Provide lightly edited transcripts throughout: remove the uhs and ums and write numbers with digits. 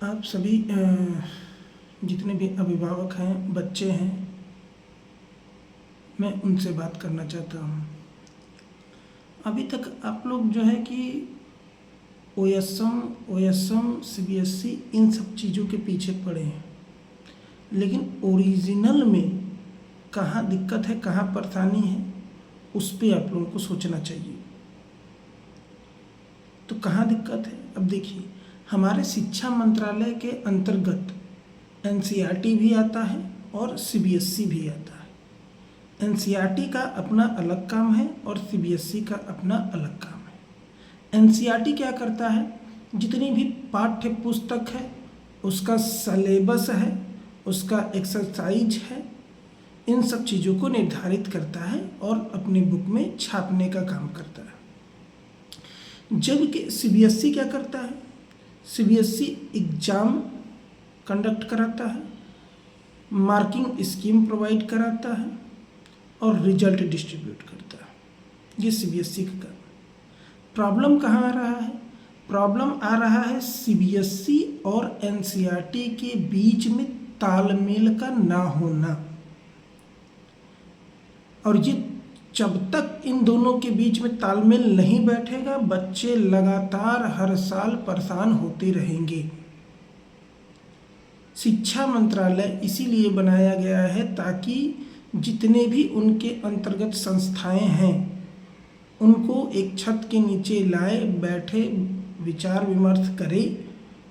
आप सभी जितने भी अभिभावक हैं, बच्चे हैं, मैं उनसे बात करना चाहता हूँ। अभी तक आप लोग जो है कि ओएसएम सीबीएसई इन सब चीज़ों के पीछे पड़े हैं, लेकिन ओरिजिनल में कहाँ दिक्कत है, कहाँ परेशानी है, उस पर आप लोगों को सोचना चाहिए। तो कहाँ दिक्कत है? अब देखिए, हमारे शिक्षा मंत्रालय के अंतर्गत एनसीईआरटी भी आता है और सीबीएसई भी आता है। एनसीईआरटी का अपना अलग काम है और सीबीएसई का अपना अलग काम है। एनसीईआरटी क्या करता है, जितनी भी पाठ्य पुस्तक है, उसका सलेबस है, उसका एक्सरसाइज है, इन सब चीज़ों को निर्धारित करता है और अपनी बुक में छापने का काम करता है। जबकि सीबीएसई क्या करता है, सीबीएसई एग्ज़ाम कंडक्ट कराता है, मार्किंग स्कीम प्रोवाइड कराता है और रिजल्ट डिस्ट्रीब्यूट करता है। ये सीबीएसई का काम। प्रॉब्लम कहाँ आ रहा है? प्रॉब्लम आ रहा है सीबीएसई और एनसीईआरटी के बीच में तालमेल का ना होना। और ये जब तक इन दोनों के बीच में तालमेल नहीं बैठेगा, बच्चे लगातार हर साल परेशान होते रहेंगे। शिक्षा मंत्रालय इसीलिए बनाया गया है ताकि जितने भी उनके अंतर्गत संस्थाएं हैं, उनको एक छत के नीचे लाए, बैठे, विचार विमर्श करे,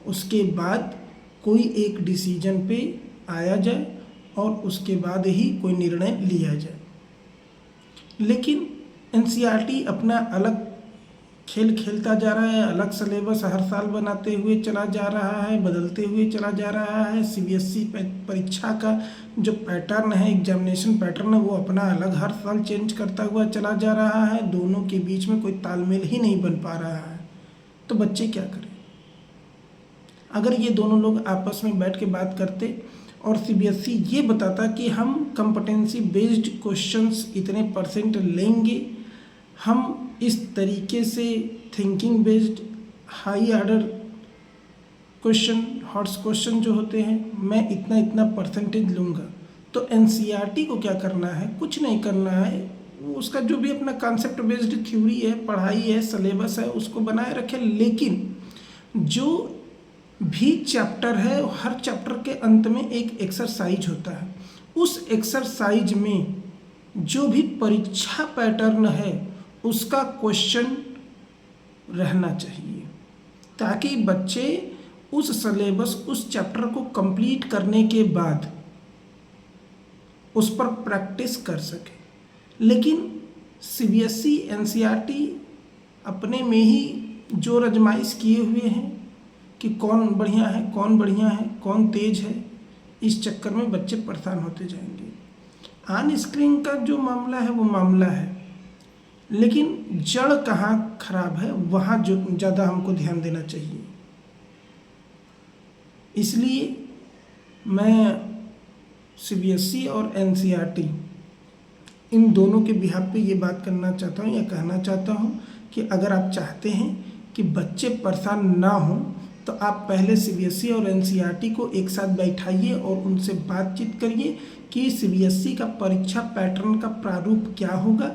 उसके बाद कोई एक डिसीजन पे आया जाए और उसके बाद ही कोई निर्णय लिया जाए। लेकिन एनसीईआरटी अपना अलग खेल खेलता जा रहा है, अलग सिलेबस हर साल बनाते हुए चला जा रहा है, बदलते हुए चला जा रहा है। सीबीएसई परीक्षा का जो पैटर्न है, एग्जामिनेशन पैटर्न है, वो अपना अलग हर साल चेंज करता हुआ चला जा रहा है। दोनों के बीच में कोई तालमेल ही नहीं बन पा रहा है। तो बच्चे क्या करें? अगर ये दोनों लोग आपस में बैठ के बात करते और सीबीएसई ये बताता कि हम कंपटेंसी बेस्ड क्वेश्चंस इतने % लेंगे, हम इस तरीके से thinking based high order question, hots question जो होते हैं, मैं इतना इतना % लूँगा। तो एनसीईआरटी को क्या करना है? कुछ नहीं करना है। उसका जो भी अपना कॉन्सेप्ट बेस्ड थ्योरी है, पढ़ाई है, सिलेबस है, उसको बनाए रखे। लेकिन जो भी चैप्टर है, हर चैप्टर के अंत में एक एक्सरसाइज होता है। उस एक्सरसाइज में जो भी परीक्षा पैटर्न है, उसका क्वेश्चन रहना चाहिए, ताकि बच्चे उस सिलेबस, उस चैप्टर को कंप्लीट करने के बाद उस पर प्रैक्टिस कर सके। लेकिन सीबीएसई, एनसीईआरटी अपने में ही जो रजमाइश किए हुए हैं कि कौन बढ़िया है, कौन बढ़िया है, कौन तेज है, इस चक्कर में बच्चे परेशान होते जाएंगे। ऑन स्क्रीन का जो मामला है वो मामला है, लेकिन जड़ कहाँ खराब है, वहाँ जो ज़्यादा हमको ध्यान देना चाहिए। इसलिए मैं सीबीएसई और एनसीईआरटी इन दोनों के बिहाफ पे ये बात करना चाहता हूँ या कहना चाहता हूँ कि अगर आप चाहते हैं कि बच्चे परेशान ना हों, तो आप पहले सीबीएसई और एनसीईआरटी को एक साथ बैठाइए और उनसे बातचीत करिए कि सीबीएसई का परीक्षा पैटर्न का प्रारूप क्या होगा।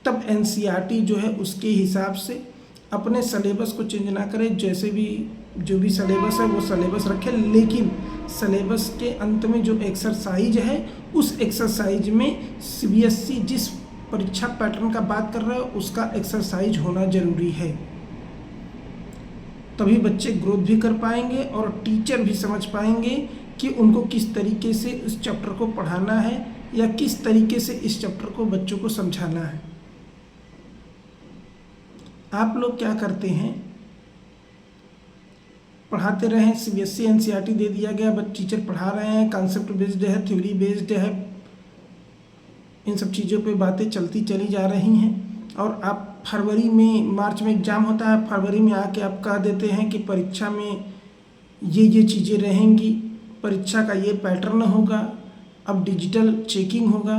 तब एनसीईआरटी जो है उसके हिसाब से अपने सिलेबस को चेंज ना करे, जैसे भी जो भी सिलेबस है वो सिलेबस रखे, लेकिन सिलेबस के अंत में जो एक्सरसाइज है, उस एक्सरसाइज में सीबीएसई जिस परीक्षा पैटर्न का बात कर रहा है उसका एक्सरसाइज होना जरूरी है। तभी बच्चे ग्रोथ भी कर पाएंगे और टीचर भी समझ पाएंगे कि उनको किस तरीके से इस चैप्टर को पढ़ाना है या किस तरीके से इस चैप्टर को बच्चों को समझाना है। आप लोग क्या करते हैं, पढ़ाते रहें, सीबीएसई एनसीईआरटी दे दिया गया, बट टीचर पढ़ा रहे हैं, कॉन्सेप्ट बेस्ड है, थ्योरी बेस्ड है, इन सब चीज़ों पे बातें चलती चली जा रही हैं। और आप फरवरी में, मार्च में एग्ज़ाम होता है, फरवरी में आके आप कह देते हैं कि परीक्षा में ये चीज़ें रहेंगी, परीक्षा का ये पैटर्न होगा, अब डिजिटल चेकिंग होगा।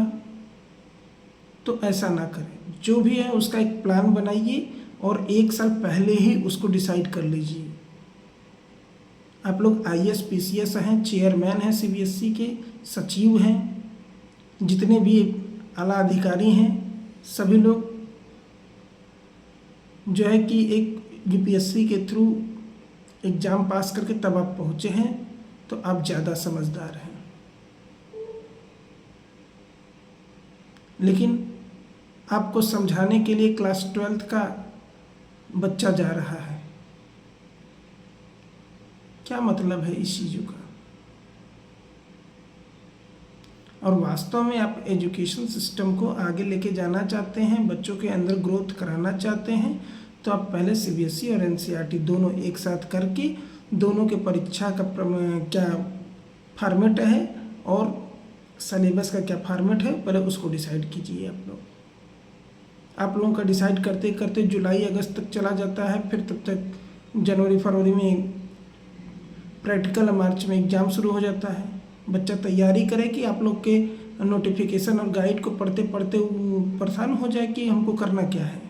तो ऐसा ना करें। जो भी है उसका एक प्लान बनाइए और एक साल पहले ही उसको डिसाइड कर लीजिए। आप लोग IAS PCS हैं, चेयरमैन हैं CBSE के, सचिव हैं, जितने भी आला अधिकारी हैं, सभी लोग जो है कि एक UPSC के थ्रू एग्ज़ाम पास करके तब आप पहुँचे हैं, तो आप ज़्यादा समझदार हैं। लेकिन आपको समझाने के लिए क्लास 12th का बच्चा जा रहा है, क्या मतलब है इस चीज़ों का? और वास्तव में आप एजुकेशन सिस्टम को आगे लेके जाना चाहते हैं, बच्चों के अंदर ग्रोथ कराना चाहते हैं, तो आप पहले CBSE और NCERT दोनों एक साथ करके दोनों के परीक्षा का क्या फॉर्मेट है और सिलेबस का क्या फॉर्मेट है, पहले उसको डिसाइड कीजिए। आप लोगों का डिसाइड करते करते जुलाई अगस्त तक चला जाता है, फिर तब तक जनवरी फरवरी में प्रैक्टिकल, मार्च में एग्ज़ाम शुरू हो जाता है। बच्चा तैयारी करे कि आप लोग के नोटिफिकेशन और गाइड को पढ़ते पढ़ते परेशान हो जाए कि हमको करना क्या है।